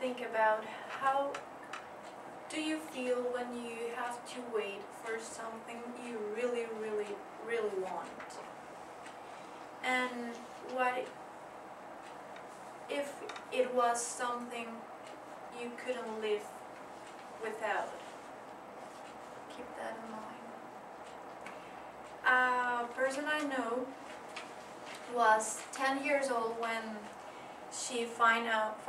think about how do you feel when you have to wait for something you really, really, really want? And what if it was something you couldn't live without? Keep that in mind. A person I know was 10 years old when she found out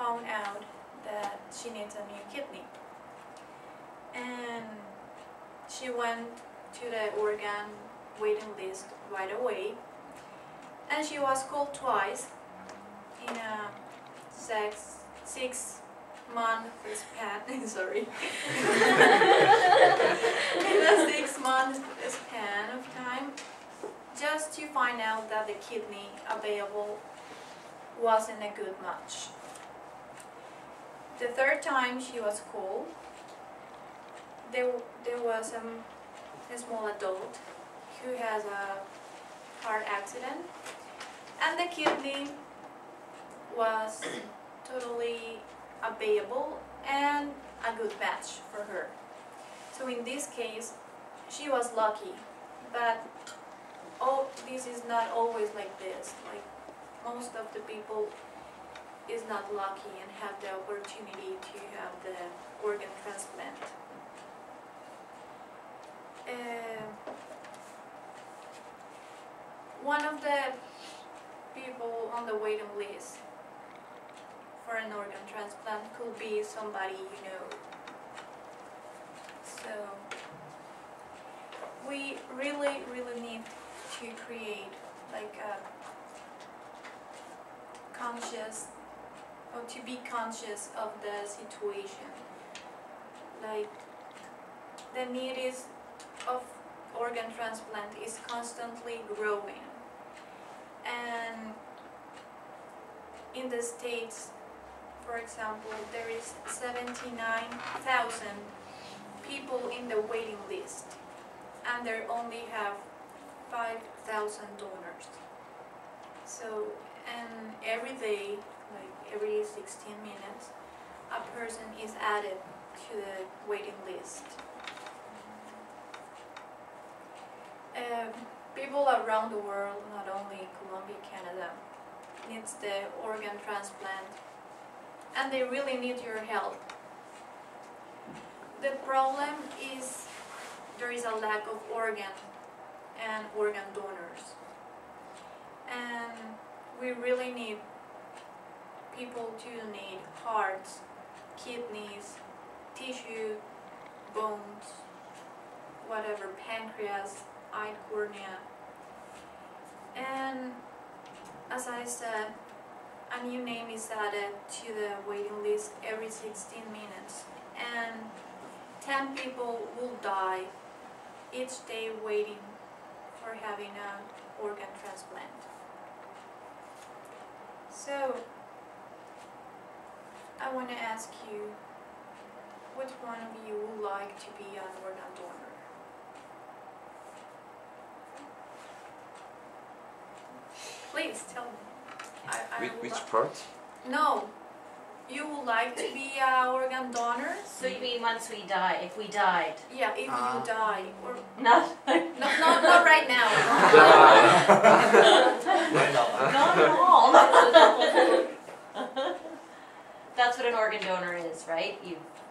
that she needs a new kidney. And she went to the organ waiting list right away. And she was called twice in a 6-month span. Sorry. In a 6-month span of time, just to find out that the kidney available wasn't a good match. The third time she was called, there was a small adult who has a car accident, and the kidney was totally available and a good match for her. So in this case, she was lucky, but this is not always like this. Like most of the people is not lucky and have the opportunity to have the organ transplant. One of the people on the waiting list for an organ transplant could be somebody you know. So we really, really need to create like a conscious, or to be conscious of the situation. Like the need of organ transplant is constantly growing, and in the States, for example, there is 79,000 people in the waiting list, and they only have 5,000 donors. So, and every day, like every 16 minutes, a person is added to the waiting list. People around the world, not only Colombia, Canada, needs the organ transplant, and they really need your help. The problem is there is a lack of organ and organ donors, and we really need people to donate hearts, kidneys, tissue, bones, whatever, pancreas, eye cornea. And as I said, a new name is added to the waiting list every 16 minutes, and 10 people will die each day waiting for having an organ transplant. So I want to ask you, which one of you would like to be an organ donor? Please tell me. Which part? No. You would like to be an organ donor? So you mean once we die, if we died? Yeah, if you die. Or Not right now. Not at all. That's what an organ donor is, right?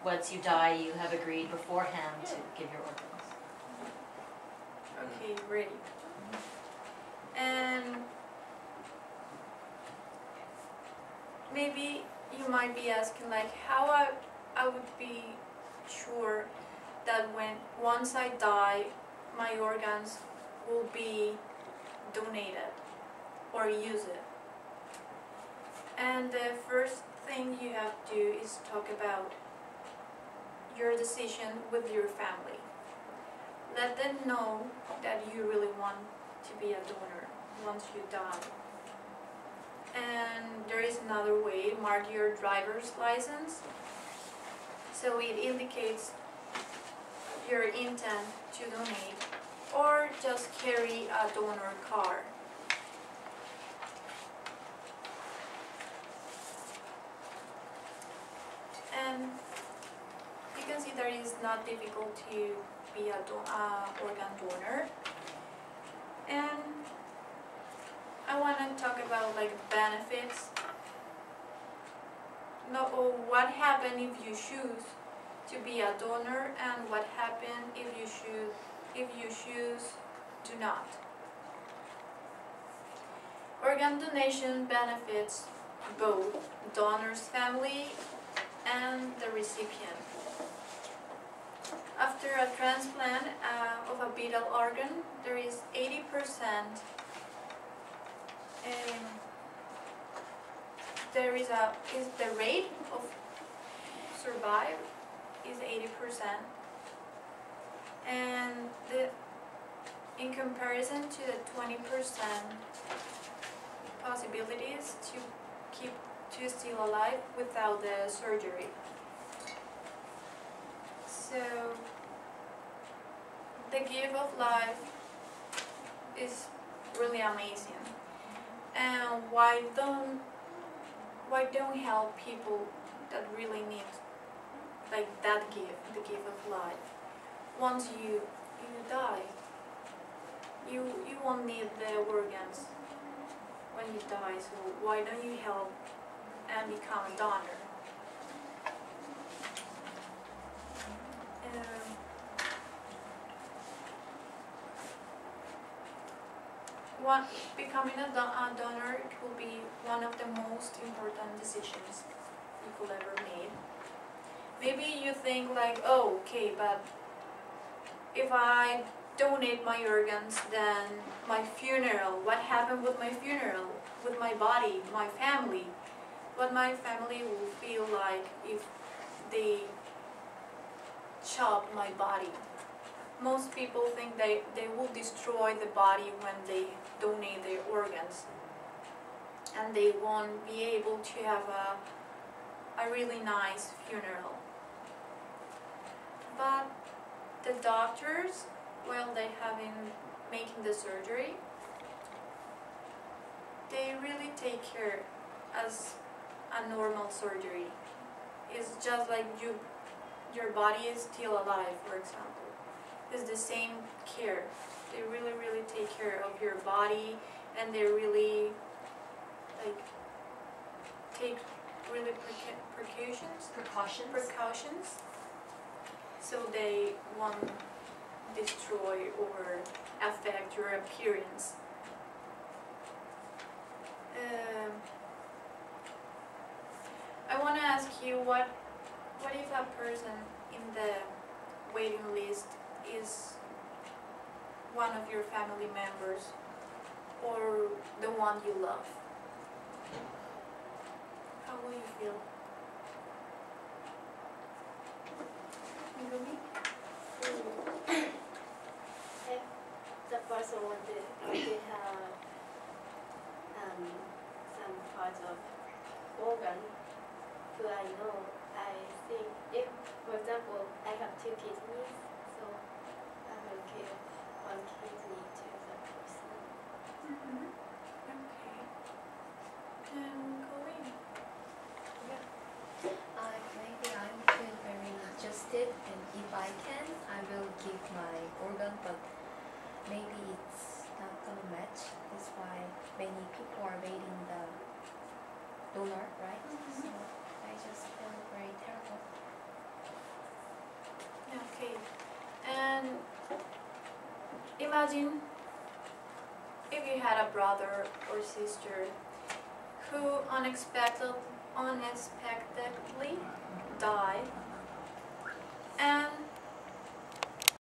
Once you die, you have agreed beforehand to give your organs. Okay, great. And maybe you might be asking, like, how I would be sure that once I die, my organs will be donated or used. And the first thing you have to do is talk about your decision with your family. Let them know that you really want to be a donor once you die. And there is another way, mark your driver's license. So it indicates your intent to donate, or just carry a donor card. it's not difficult to be a organ donor. And I want to talk about like benefits. No, what happens if you choose to be a donor, and what happens if you choose to not. Organ donation benefits both donor's family and the recipient. After a transplant of a vital organ, there is 80%. The rate of survive is 80%, and in comparison to the 20% possibilities to still alive without the surgery. So the gift of life is really amazing. And why don't help people that really need like that gift, the gift of life? Once you die, you won't need the organs when you die, so why don't you help and become a donor? Becoming a donor will be one of the most important decisions you could ever make. Maybe you think like, oh, okay, but if I donate my organs, then my funeral, what happened with my funeral, with my body, my family? What my family will feel like if they chop my body? Most people think they will destroy the body when they donate their organs, and they won't be able to have a really nice funeral. But the doctors, while they have been making the surgery, they really take care as a normal surgery. It's just like your body is still alive, for example. It's the same care. They really take care of your body, and they really like take really precautions, so they won't destroy or affect your appearance. I want to ask you, what if a person in the waiting list is one of your family members or the one you love? How will you feel? Megumi? If the person wanted to have some part of organ, so I know, I think if, for example, I have 2 kidneys, so I will give 1 kidney to the person. Okay. Colleen? Maybe I feel very interested, and if I can, I will give my organ, but maybe it's not gonna match. That's why many people are waiting the donor, right? So I just feel very terrible. Okay. And imagine if you had a brother or sister who unexpectedly died, and